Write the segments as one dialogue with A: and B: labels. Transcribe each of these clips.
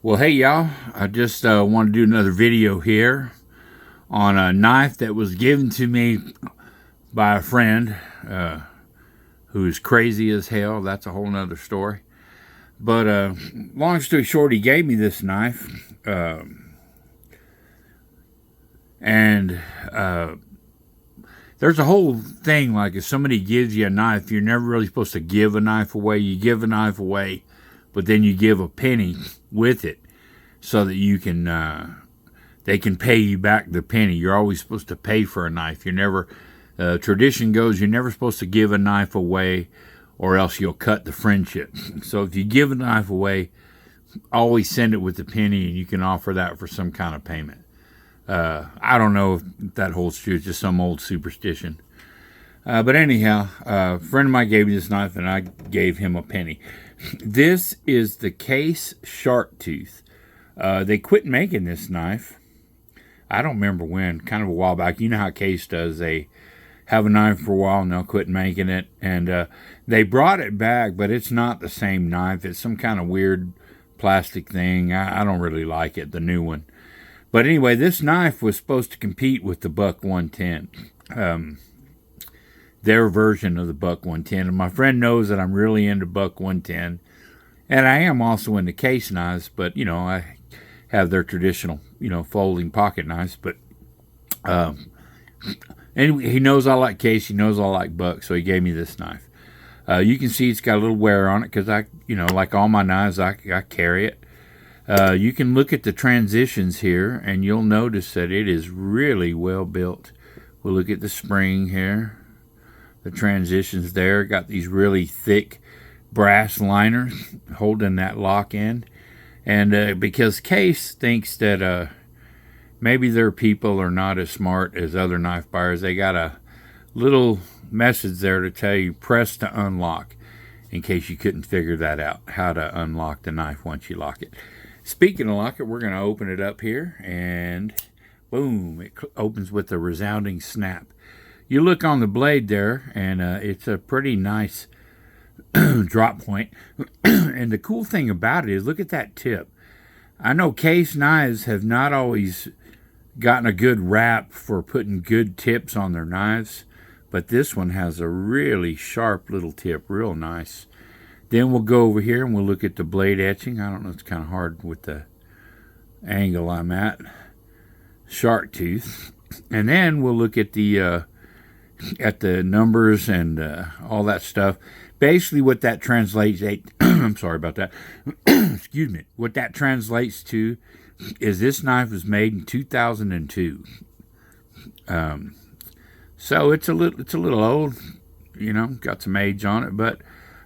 A: Well, hey y'all, I just want to do another video here on a knife that was given to me by a friend who is crazy as hell. That's a whole nother story. But long story short, he gave me this knife. And there's a whole thing, like if somebody gives you a knife, you're never really supposed to give a knife away. You give a knife away, but then you give a penny with it so that you can they can pay you back the penny. You're always supposed to pay for a knife. You're never tradition goes you're never supposed to give a knife away, or else you'll cut the friendship. So if you give a knife away, always send it with the penny, and you can offer that for some kind of payment. I don't know if that holds true. It's just some old superstition. But anyhow, a friend of mine gave me this knife, and I gave him a penny. This is the Case Shark Tooth. They quit making this knife. I don't remember when, kind of a while back. You know how Case does. They have a knife for a while, and they'll quit making it. And they brought it back, but it's not the same knife. It's some kind of weird plastic thing. I don't really like it, the new one. But anyway, this knife was supposed to compete with the Buck 110. Their version of the Buck 110. And my friend knows that I'm really into Buck 110. And I am also into Case knives, but, you know, I have their traditional, folding pocket knives. But anyway, he knows I like Case. He knows I like Buck, so he gave me this knife. You can see it's got a little wear on it because like all my knives, I carry it. You can look at the transitions here, and you'll notice that it is really well built. We'll look at the spring here. The transitions there got these really thick brass liners holding that lock in. And because Case thinks that maybe their people are not as smart as other knife buyers, they got a little message there to tell you press to unlock, in case you couldn't figure that out, how to unlock the knife once you lock it. Speaking of lock it, we're going to open it up here, and boom, it opens with a resounding snap. You look on the blade there, and it's a pretty nice drop point. And the cool thing about it is, look at that tip. I know Case knives have not always gotten a good rap for putting good tips on their knives, but this one has a really sharp little tip, real nice. Then we'll go over here and we'll look at the blade etching. I don't know, it's kind of hard with the angle I'm at. Shark tooth. And then we'll look at the numbers and all that stuff. Basically what that translates, I'm sorry about that. Excuse me. What that translates to is this knife was made in 2002. So it's a little old, got some age on it, but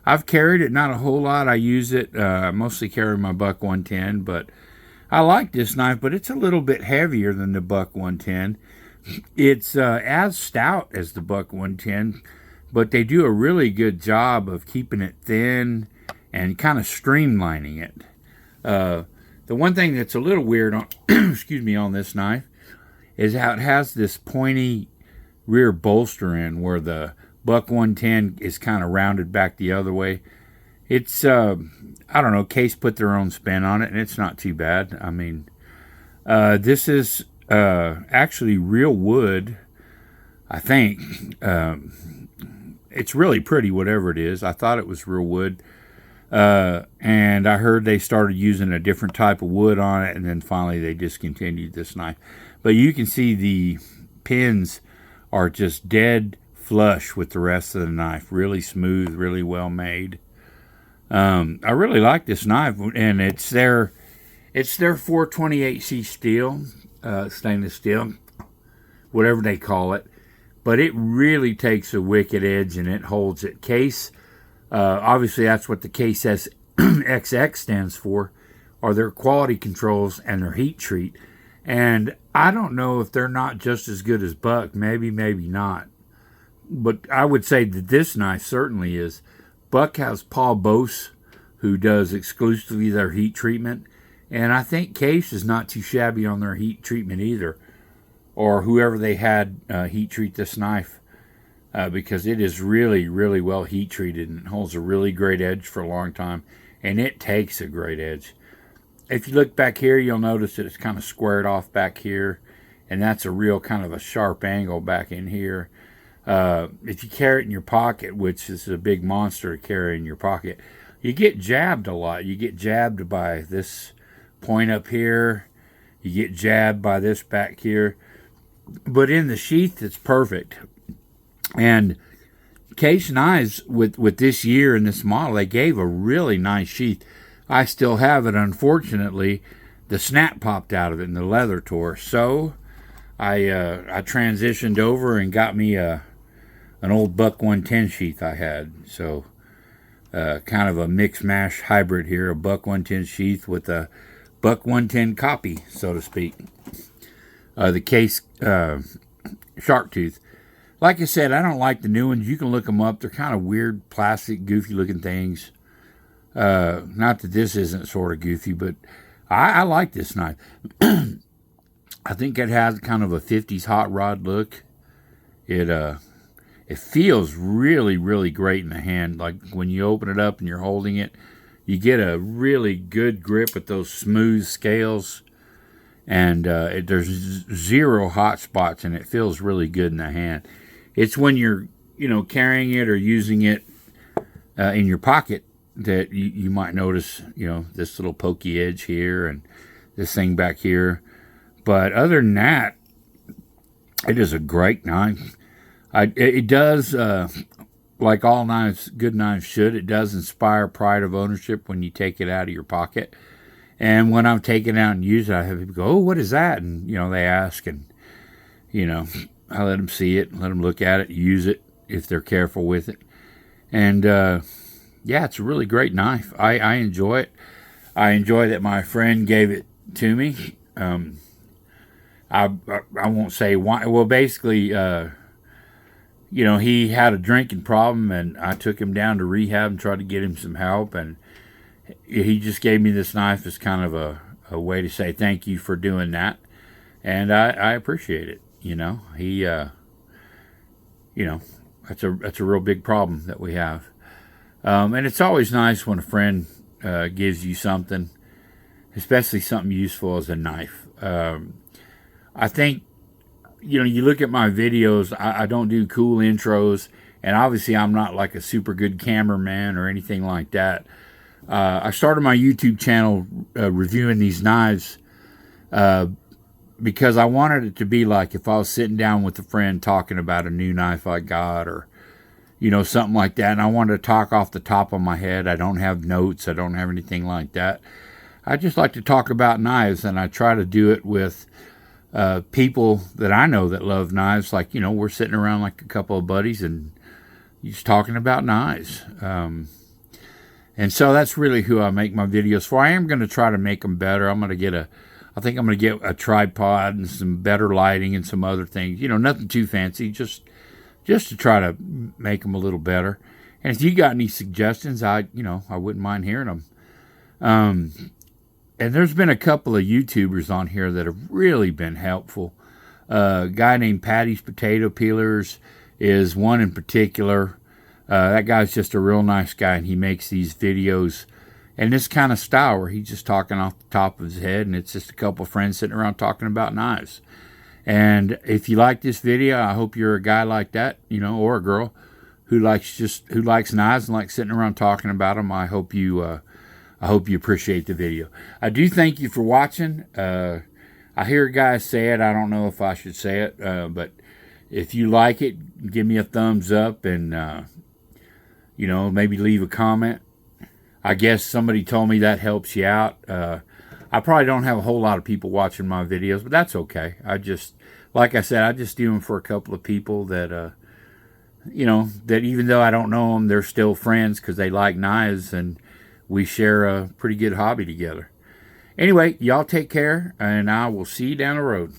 A: I've carried it, not a whole lot. I use it, mostly carry my Buck 110, but I like this knife, but it's a little bit heavier than the Buck 110. It's as stout as the Buck 110, but they do a really good job of keeping it thin and kind of streamlining it. The one thing that's a little weird on, on this knife is how it has this pointy rear bolster in, where the Buck 110 is kind of rounded back the other way. It's, I don't know, Case put their own spin on it, and it's not too bad. I mean, this is actually real wood, I think. It's really pretty, whatever it is. I thought it was real wood. And I heard they started using a different type of wood on it, and then finally they discontinued this knife. But you can see the pins are just dead flush with the rest of the knife. Really smooth, really well made. I really like this knife, and it's their 428C steel, stainless steel, whatever they call it. But it really takes a wicked edge, and it holds it. Case, obviously that's what the Case XX stands for, are their quality controls and their heat treat. And I don't know if they're not just as good as Buck, maybe not. But I would say that this knife certainly is. Buck has Paul Bose, who does exclusively their heat treatment. And I think Case is not too shabby on their heat treatment either. Or whoever they had heat treat this knife. Because it is really, really well heat treated and holds a really great edge for a long time. And it takes a great edge. if you look back here, you'll notice that it's kind of squared off back here, and that's a real kind of a sharp angle back in here. If you carry it in your pocket, which is a big monster to carry in your pocket, you get jabbed a lot. You get jabbed by this point up here. You get jabbed by this back here. But in the sheath, it's perfect. And Case Knives, with this year and this model, they gave a really nice sheath. I still have it. Unfortunately, the snap popped out of it and the leather tore. So I transitioned over and got me an old Buck 110 sheath I had. So kind of a mix mash hybrid here, a Buck 110 sheath with a Buck 110 copy, so to speak. The Case shark tooth. Like I said, I don't like the new ones. You can look them up. They're kind of weird, plastic, goofy looking things. Not that this isn't sort of goofy, but I like this knife. I think it has kind of a 50s hot rod look. It feels really, really great in the hand. Like when you open it up and you're holding it, you get a really good grip with those smooth scales. And there's zero hot spots, and it feels really good in the hand. It's when you're, carrying it or using it in your pocket that you might notice, this little pokey edge here and this thing back here. But other than that, it is a great knife. It does, like all knives, good knives should, it does inspire pride of ownership when you take it out of your pocket. And when I'm taking it out and use it, I have people go, "Oh, what is that?" And, they ask, and, I let them see it, let them look at it, use it if they're careful with it. And, yeah, it's a really great knife. I enjoy it. I enjoy that my friend gave it to me. I won't say why. Well, basically, he had a drinking problem, and I took him down to rehab and tried to get him some help, and he just gave me this knife as kind of a way to say thank you for doing that, and I appreciate it. He, that's a real big problem that we have, and it's always nice when a friend gives you something, especially something useful as a knife. I think, you look at my videos, I don't do cool intros, and obviously I'm not like a super good cameraman or anything like that. I started my YouTube channel reviewing these knives because I wanted it to be like if I was sitting down with a friend talking about a new knife I got, or something like that, and I wanted to talk off the top of my head. I don't have notes. I don't have anything like that. I just like to talk about knives, and I try to do it with people that I know that love knives. Like, we're sitting around like a couple of buddies and just talking about knives. And so that's really who I make my videos for. I am going to try to make them better. I think I'm going to get a tripod and some better lighting and some other things. Nothing too fancy, just to try to make them a little better. And if you got any suggestions, I wouldn't mind hearing them. And there's been a couple of YouTubers on here that have really been helpful. A guy named Patty's Potato Peelers is one in particular. That guy's just a real nice guy, and he makes these videos in this kind of style where he's just talking off the top of his head, and it's just a couple of friends sitting around talking about knives. And if you like this video, I hope you're a guy like that, or a girl who likes knives and likes sitting around talking about them. I hope you appreciate the video. I do thank you for watching. I hear guys say it. I don't know if I should say it, but if you like it, give me a thumbs up, and maybe leave a comment. I guess somebody told me that helps you out. I probably don't have a whole lot of people watching my videos, but that's okay. Like I said, I just do them for a couple of people that, that even though I don't know them, they're still friends because they like knives, and we share a pretty good hobby together. Anyway, y'all take care, and I will see you down the road.